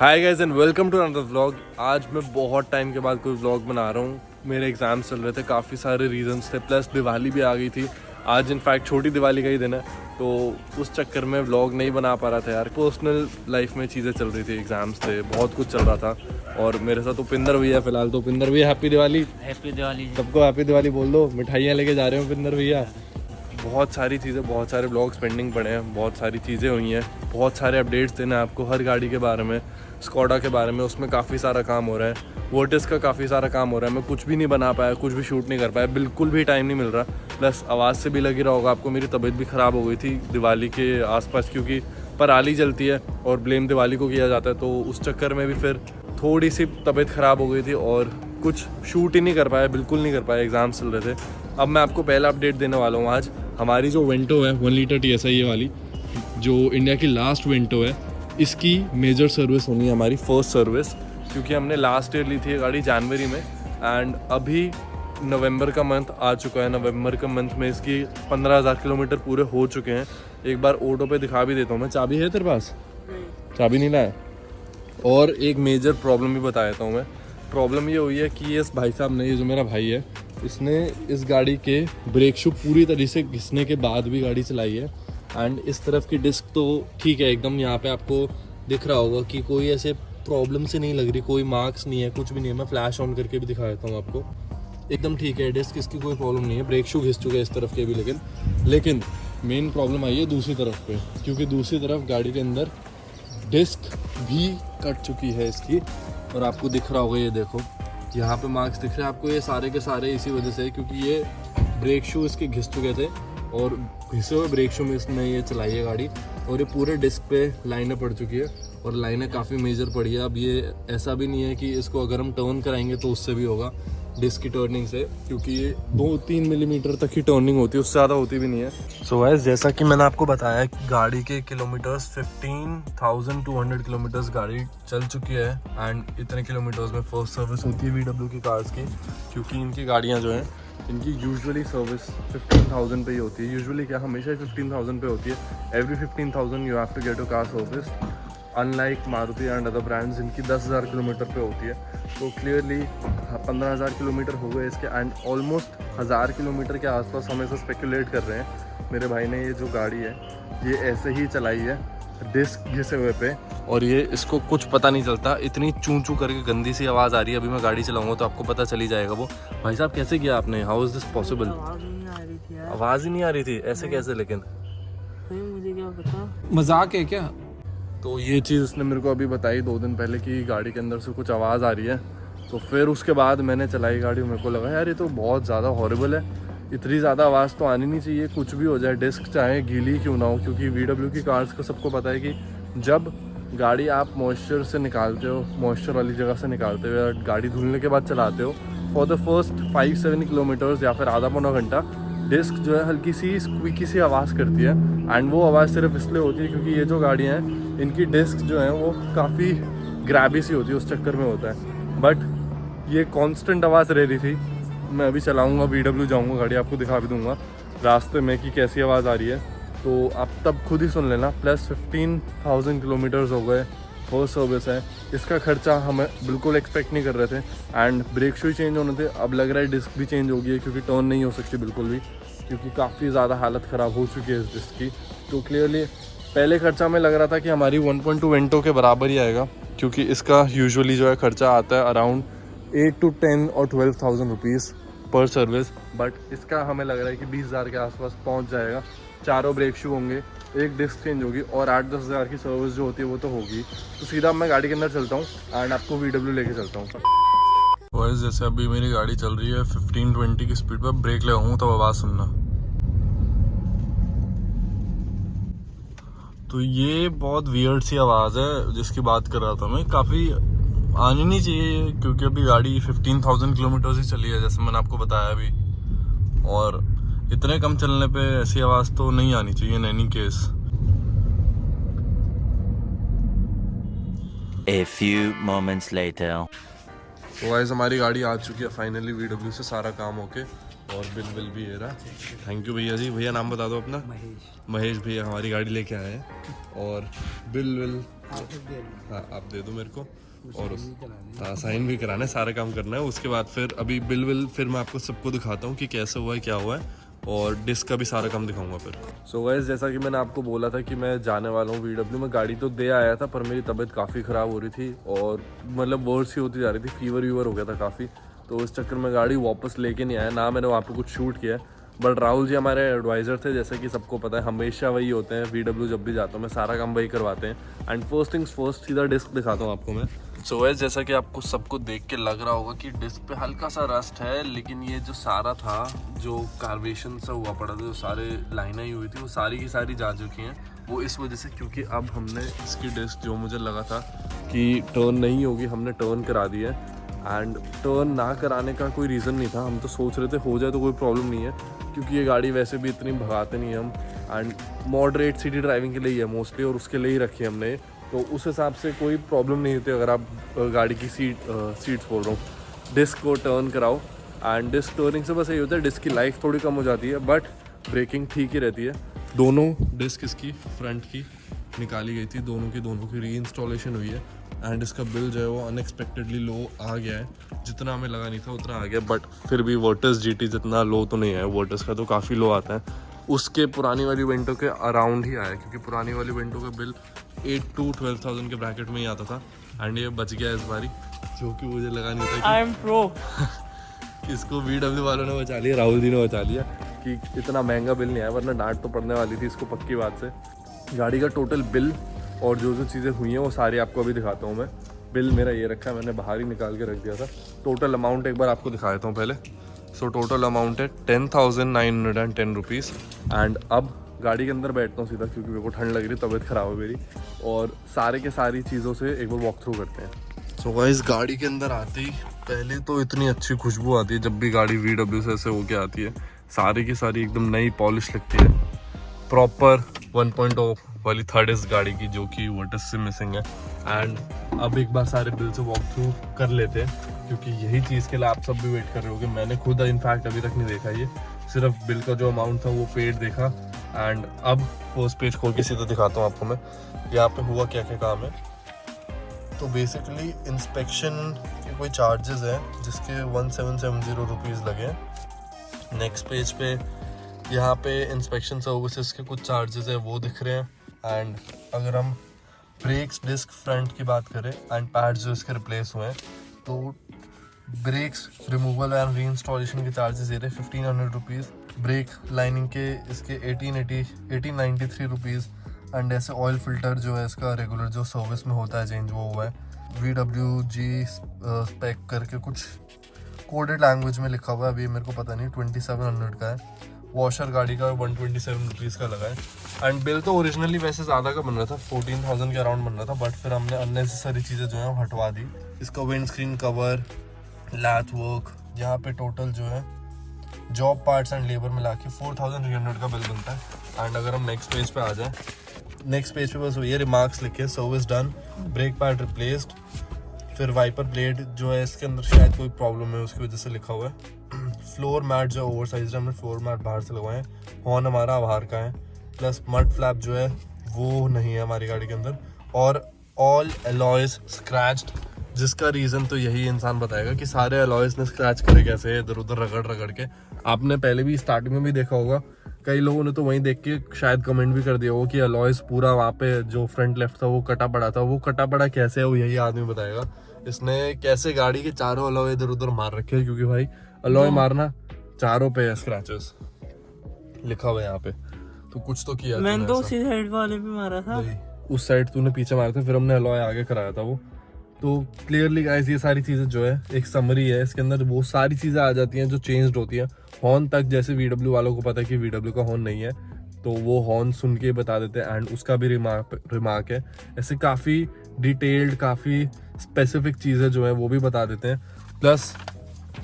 Hi guys and welcome to another vlog. आज मैं बहुत टाइम के बाद कोई व्लॉग बना रहा हूँ। मेरे एग्जाम्स चल रहे थे, काफ़ी सारे रीजंस थे, प्लस दिवाली भी आ गई थी। आज इनफैक्ट छोटी दिवाली का ही दिन है, तो उस चक्कर में व्लॉग नहीं बना पा रहा था यार। पर्सनल लाइफ में चीज़ें चल रही थी, एग्जाम्स थे, बहुत कुछ चल रहा था। और मेरे साथ उपिंदर भैया फिलहाल। तो उपिंदर भैया हैप्पी दिवाली। हैप्पी दिवाली। सबको हैप्पी दिवाली बोल दो। मिठाइयाँ लेके जा रहे हो उपिंदर भैया। बहुत सारी चीज़ें, बहुत सारे ब्लॉग्स पेंडिंग पड़े हैं, बहुत सारी चीज़ें हुई हैं, बहुत सारे अपडेट्स देना है आपको हर गाड़ी के बारे में। स्कोडा के बारे में उसमें काफ़ी सारा काम हो रहा है, वर्टिस का काफ़ी सारा काम हो रहा है। मैं कुछ भी नहीं बना पाया, कुछ भी शूट नहीं कर पाया, बिल्कुल भी टाइम नहीं मिल रहा। प्लस आवाज़ से भी लगी रहा होगा आपको, मेरी तबीयत भी ख़राब हो गई थी दिवाली के आसपास, क्योंकि पराली जलती है और ब्लेम दिवाली को किया जाता है। तो उस चक्कर में भी फिर थोड़ी सी तबीयत ख़राब हो गई थी और कुछ शूट ही नहीं कर पाया, बिल्कुल नहीं कर पाया। एग्ज़ाम्स चल रहे थे। अब मैं आपको पहला अपडेट देने वाला हूँ आज। हमारी जो वेंटो है 1 लीटर TSI वाली, जो इंडिया की लास्ट वेंटो है, इसकी मेजर सर्विस होनी है, हमारी फर्स्ट सर्विस। क्योंकि हमने लास्ट ईयर ली थी ये गाड़ी जनवरी में, एंड अभी नवंबर का मंथ आ चुका है। नवंबर का मंथ में इसकी 15,000 किलोमीटर पूरे हो चुके हैं। एक बार ऑटो पे दिखा भी देता हूँ मैं। चाबी है तेरे पास? चाबी नहीं लाया। और एक मेजर प्रॉब्लम भी बता देता हूँ मैं। प्रॉब्लम ये हुई है कि इस भाई साहब ने, ये जो मेरा भाई है, इसने इस गाड़ी के ब्रेक शू पूरी तरह से घिसने के बाद भी गाड़ी चलाई है। एंड इस तरफ की डिस्क तो ठीक है एकदम, यहाँ पे आपको दिख रहा होगा कि कोई ऐसे प्रॉब्लम से नहीं लग रही, कोई मार्क्स नहीं है, कुछ भी नहीं है। मैं फ्लैश ऑन करके भी दिखा देता हूँ आपको, एकदम ठीक है डिस्क, इसकी कोई प्रॉब्लम नहीं है। ब्रेक शू घिस चुके हैं इस तरफ के भी, लेकिन मेन प्रॉब्लम आई है दूसरी तरफ पे, क्योंकि दूसरी तरफ गाड़ी के अंदर डिस्क भी कट चुकी है इसकी। और आपको दिख रहा होगा, ये देखो यहाँ पे मार्क्स दिख रहे हैं आपको। ये सारे के सारे इसी वजह से, क्योंकि ये ब्रेक शू इसके घिस चुके थे और घिसे हुए ब्रेक शू में इसने ये चलाई है गाड़ी। और ये पूरे डिस्क पे लाइनें पड़ चुकी है और लाइनें काफ़ी मेजर पड़ी है। अब ये ऐसा भी नहीं है कि इसको अगर हम टर्न कराएंगे तो उससे भी होगा, डिस्क की टर्निंग से, क्योंकि ये 2-3 मिलीमीटर तक ही टर्निंग होती है, उससे ज़्यादा होती भी नहीं है। सो गाइस, जैसा कि मैंने आपको बताया कि गाड़ी के किलोमीटर्स 15,200 किलोमीटर्स गाड़ी चल चुकी है। एंड इतने किलोमीटर्स में फर्स्ट सर्विस होती है VW की कार्स की, क्योंकि इनकी गाड़ियाँ जो हैं, इनकी यूजुअली सर्विस 15,000 पे ही होती है। यूजुअली क्या, हमेशा ही 15,000 पे होती है। Every 15,000 you have to get a car service. Unlike Maruti and other brands, इनकी 10,000 किलोमीटर पे होती है। तो क्लियरली 15,000 किलोमीटर हो गए इसके, एंड ऑलमोस्ट 1,000 किलोमीटर के आसपास हम ऐसा स्पेकुलेट कर रहे हैं। मेरे भाई ने ये जो गाड़ी है ये ऐसे ही चलाई है डिस्क घिसे हुए पे, और ये इसको कुछ पता नहीं चलता। इतनी चूं चूं करके गंदी सी आवाज़ आ रही है। अभी मैं गाड़ी चलाऊंगा तो आपको पता चली जाएगा वो। भाई साहब कैसे किया आपने? How is this possible? आवाज़ ही नहीं आ रही थी, ऐसे कैसे? लेकिन मुझे क्या पता, मजाक है क्या? तो ये चीज़ उसने मेरे को अभी बताई 2 दिन पहले कि गाड़ी के अंदर से कुछ आवाज़ आ रही है। तो फिर उसके बाद मैंने चलाई गाड़ी, मेरे को लगा यार ये तो बहुत ज़्यादा हॉरिबल है, इतनी ज़्यादा आवाज़ तो आनी नहीं चाहिए, कुछ भी हो जाए, डिस्क चाहे गीली क्यों ना हो। क्योंकि VW की कार्स को सबको पता है कि जब गाड़ी आप मॉइस्चर से निकालते हो, मॉइस्चर वाली जगह से निकालते हो, या गाड़ी धुलने के बाद चलाते हो, फॉर द फर्स्ट 5-7 किलोमीटर्स या फिर आधा पौना घंटा डिस्क जो है हल्की सी स्क्वीकी सी आवाज़ करती है। एंड वो आवाज़ सिर्फ इसलिए होती है क्योंकि ये जो गाड़ियाँ हैं इनकी डिस्क जो है वो काफ़ी ग्रैबी सी होती है, उस चक्कर में होता है। बट ये कांस्टेंट आवाज़ रह रही थी। मैं अभी चलाऊंगा, VW जाऊंगा, गाड़ी आपको दिखा भी दूंगा रास्ते में कि कैसी आवाज़ आ रही है, तो आप तब खुद ही सुन लेना। प्लस 15,000 किलोमीटर्स हो गए, फर्स्ट सर्विस है। इसका खर्चा हम बिल्कुल एक्सपेक्ट नहीं कर रहे थे। एंड ब्रेक शू चेंज होने थे, अब लग रहा है डिस्क भी चेंज हो गई है, क्योंकि टर्न नहीं हो सकती बिल्कुल भी, क्योंकि काफ़ी ज़्यादा हालत ख़राब हो चुकी है इस डिस्क की। तो क्लियरली पहले खर्चा में लग रहा था कि हमारी 1.2 वेंटो के बराबर ही आएगा, क्योंकि इसका यूजुअली जो है खर्चा आता है अराउंड 8 to 10 और 12,000 रुपीज़ पर सर्विस। बट इसका हमें लग रहा है कि 20,000 के आसपास पहुंच जाएगा। चारों ब्रेक शू होंगे, एक डिस्क चेंज होगी और 8-10 हज़ार की सर्विस जो होती है वो तो होगी। तो सीधा मैं गाड़ी के अंदर चलता हूँ एंड आपको VW लेके चलता हूँ। वॉइस जैसे अभी मेरी गाड़ी चल रही है 15-20 की स्पीड पर, ब्रेक लगाऊंगा तो आवाज़ सुनना। तो ये बहुत वियर्ड सी आवाज़ है जिसकी बात कर रहा था मैं। काफ़ी आनी नहीं चाहिए, क्योंकि अभी गाड़ी 15,000 किलोमीटर ही चली है, जैसे मैंने आपको बताया अभी। और इतने कम चलने पे ऐसी आवाज़ तो नहीं आनी चाहिए in any case. A few moments later. तो गाइस हमारी गाड़ी आ चुकी है फाइनली VW से, सारा काम होके, और बिल भी ये रहा। थैंक यू भैया जी। भैया नाम बता दो अपना। महेश। महेश भैया हमारी गाड़ी लेके आए हैं, और बिल हाँ आप दे दो मेरे को, और हाँ साइन भी कराना है, सारा काम करना है। उसके बाद फिर अभी बिल फिर मैं आपको सबको दिखाता हूँ कि कैसे हुआ है क्या हुआ है, और डिस्क का भी सारा काम दिखाऊंगा फिर। सो गाइस जैसा कि मैंने आपको बोला था कि मैं जाने वाला हूँ VW में, गाड़ी तो दे आया था पर मेरी तबीयत काफ़ी ख़राब हो रही थी और मतलब वर्स ही होती जा रही थी, फीवर हो गया था काफ़ी, तो इस चक्कर में गाड़ी वापस लेके नहीं आया ना, मैंने वहाँ पे कुछ शूट किया। बट राहुल जी हमारे एडवाइज़र थे, जैसे कि सबको पता है हमेशा वही होते हैं, VW जब भी जाता हूँ मैं सारा काम वही करवाते हैं। एंड फर्स्ट थिंग्स फर्स्ट, सीधा डिस्क दिखाता हूँ आपको मैं। सो वैसे जैसा कि आपको सबको देख के लग रहा होगा कि डिस्क पे हल्का सा रस्ट है, लेकिन ये जो सारा था, जो कार्वेशन सा हुआ पड़ा था, जो सारे लाइनें ही हुई थी, वो सारी की सारी जा चुकी हैं। वो इस वजह से क्योंकि अब हमने इसकी डिस्क, जो मुझे लगा था कि टर्न नहीं होगी, हमने टर्न करा दी है। एंड टर्न ना कराने का कोई रीज़न नहीं था, हम तो सोच रहे थे हो जाए तो कोई प्रॉब्लम नहीं है, क्योंकि ये गाड़ी वैसे भी इतनी भगाते नहीं हम, एंड मॉडरेट सिटी ड्राइविंग के लिए ही है मोस्टली, और उसके लिए ही रखी है हमने, तो उस हिसाब से कोई प्रॉब्लम नहीं होती अगर आप गाड़ी की सीट्स बोल रहा हूँ, डिस्क को टर्न कराओ। एंड डिस्क टर्निंग से बस यही होता है, डिस्क की लाइफ थोड़ी कम हो जाती है, बट ब्रेकिंग ठीक ही रहती है। दोनों डिस्क इसकी फ्रंट की निकाली गई थी, दोनों की री इंस्टॉलेशन हुई है। एंड इसका बिल जो है वो अनएक्सपेक्टेडली लो आ गया है, जितना हमें लगा नहीं था उतना आ गया, बट फिर भी वर्टस GT जितना लो तो नहीं है, वर्टस का तो काफ़ी लो आता है, उसके पुरानी वाली वेंटो के अराउंड ही आया, क्योंकि पुरानी वाली वेंटो का बिल 8 to 12,000 के ब्रैकेट में ही आता था। एंड ये बच गया इस बारी, जो कि मुझे लगा नहीं था आई एम प्रो कि इसको VW वालों ने बचा लिया, राहुल जी ने बचा लिया कि इतना महंगा बिल नहीं आया, वरना डांट तो पड़ने वाली थी इसको पक्की बात से। गाड़ी का टोटल बिल और जो चीज़ें हुई हैं वो सारी आपको अभी दिखाता हूँ मैं। बिल मेरा ये रखा है, मैंने बाहर ही निकाल के रख दिया था। टोटल अमाउंट एक बार आपको दिखा देता हूँ पहले। सो टोटल अमाउंट है 10,910 रुपीज़। एंड अब गाड़ी के अंदर बैठता हूँ सीधा, क्योंकि मेरे को ठंड लग रही है, तबीयत ख़राब है मेरी, और सारे के सारी चीज़ों से एक बार वॉक थ्रू करते हैं। सो गाइस गाड़ी के अंदर आते ही पहले तो इतनी अच्छी खुशबू आती है, जब भी गाड़ी VW से ऐसे होके आती है, सारी की सारी एकदम नई पॉलिश लगती है, प्रॉपर 1.0 वाली थर्ड इस गाड़ी की, जो कि वर्टस से मिसिंग है। एंड अब एक बार सारे बिल से वॉक थ्रू कर लेते हैं, क्योंकि यही चीज़ के लिए आप सब भी वेट कर रहे होगे। मैंने खुद इनफैक्ट अभी तक नहीं देखा, ये सिर्फ बिल का जो अमाउंट था वो पेड देखा। एंड अब फर्स्ट पेज खोल के सीधा दिखाता हूँ आपको मैं, यहाँ पे हुआ क्या क्या काम है। तो बेसिकली इंस्पेक्शन के कोई चार्जेस हैं जिसके 1770 रुपीज़ लगे हैं। नेक्स्ट पेज पे यहाँ पे इंस्पेक्शन सर्विसेज के कुछ चार्जेस है वो दिख रहे हैं। एंड अगर हम ब्रेक्स, डिस्क फ्रंट की बात करें एंड पैड्स जो इसके रिप्लेस हुए हैं, तो breaks removal and re installation के चार्जेस दे रहे 1500 रुपीज़, ब्रेक लाइनिंग के इसके 1893 रुपीज़। एंड ऐसे ऑयल फिल्टर जो है इसका रेगुलर जो सर्विस में होता है चेंज, वो हुआ है VWG स्पेक करके कुछ कोडेड लैंग्वेज में लिखा हुआ है, अभी मेरे को पता नहीं, 2700 का है। वॉशर गाड़ी का 127 रुपीज़ का लगा है। एंड बिल तो ओरिजिनली वैसे ज़्यादा का बन रहा था, 14,000 के अराउंड बन रहा था, बट फिर हमने अननेसेसरी चीज़ें जो है हटवा दी। इसका विंड स्क्रीन कवर, लैथ वर्क, यहाँ पे टोटल जो है जॉब पार्ट्स एंड लेबर मिला के 4,300 का बिल बनता है। एंड अगर हम नेक्स्ट पेज पे आ जाए, नेक्स्ट पेज पे बस ये रिमार्क्स लिखे, service done, brake pad replaced, फिर वाइपर ब्लेड जो है इसके अंदर शायद कोई प्रॉब्लम है उसकी वजह से लिखा हुआ है। फ्लोर मैट जो ओवर साइज हमने फ्लोर मैट बाहर से लगवाए हैं, हॉर्न हमारा बाहर का है, प्लस मड फ्लैप जो है वो नहीं है हमारी गाड़ी के अंदर, और ऑल अलॉयज स्क्रैच्ड, जिसका रीज़न तो यही इंसान बताएगा कि सारे अलॉयज ने स्क्रैच करे कैसे, इधर उधर रगड़ के। आपने पहले भी स्टार्टिंग में भी देखा होगा, कई लोगों ने तो वहीं देख के शायद कमेंट भी कर दिया होगा कि अलॉयज पूरा वहाँ पे जो फ्रंट लेफ्ट था वो कटा पड़ा था। वो कटा पड़ा कैसे है वो यही आदमी बताएगा, इसने कैसे गाड़ी के चारों अलॉय इधर उधर मार रखे हैं, क्योंकि भाई अलॉय मारना चारों पे है स्क्रैचेस लिखा हुआ है यहाँ पे, तो कुछ तो किया मैंने तो उसी साइड वाले पे मारा था, उस साइड तूने पीछे मारा था, फिर हमने अलॉय आगे कराया था वो। तो क्लियरली गाइस ये सारी चीज़ें जो है एक समरी है, इसके अंदर वो सारी चीज़ें आ जाती हैं जो चेंज होती हैं। हॉर्न तक जैसे VW वालों को पता है कि VW का हॉर्न नहीं है, तो वो हॉर्न सुन के बता देते हैं, एंड उसका भी रिमार्क है। ऐसे काफ़ी डिटेल्ड, काफ़ी स्पेसिफिक चीज़ें जो है वो भी बता देते हैं। प्लस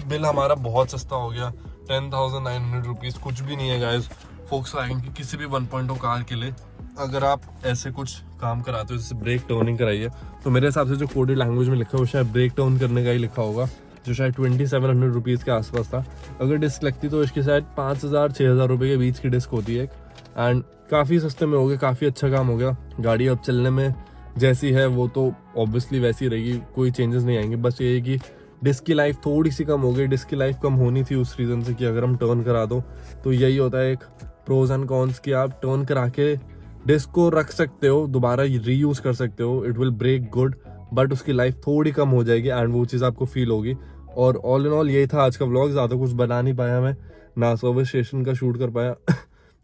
बिल हमारा बहुत सस्ता हो गया, 10,900 रुपीज़ कुछ भी नहीं है गाइस। फोक्सवैगन की किसी भी 1.0 कार के लिए अगर आप ऐसे कुछ काम कराते हो, जैसे ब्रेक टर्निंग कराइए, तो मेरे हिसाब से जो कोडेड लैंग्वेज में लिखा है वो शायद ब्रेक टर्न करने का ही लिखा होगा, जो शायद 2700 रुपीज़ के आसपास था। अगर डिस्क लगती तो इसकी शायद 5,000-6,000 रुपये के बीच की डिस्क होती है। एंड काफ़ी सस्ते में हो गया, काफ़ी अच्छा काम हो गया। गाड़ी अब चलने में जैसी है वो तो ऑब्वियसली वैसी रहेगी, कोई चेंजेस नहीं आएंगे। बस ये है कि डिस्क की लाइफ थोड़ी सी कम हो गई। डिस्क की लाइफ कम होनी थी उस रीज़न से कि अगर हम टर्न करा दो तो यही होता है एक प्रोज एंड कॉन्स कि आप टर्न करा के डिस्क को रख सकते हो, दोबारा रीयूज़ कर सकते हो, it will brake good, but उसकी लाइफ थोड़ी कम हो जाएगी एंड वो चीज़ आपको फील होगी। और ऑल इन ऑल यही था आज का व्लॉग। ज़्यादा कुछ बना नहीं पाया मैं, ना सर्विस स्टेशन का शूट कर पाया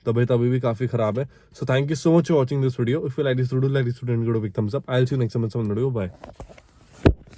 तबीयत अभी भी काफ़ी ख़राब है। So thank you so much for watching this video. If you like this video, like this video, give a big thumbs up. I will see you next time in some video. Bye.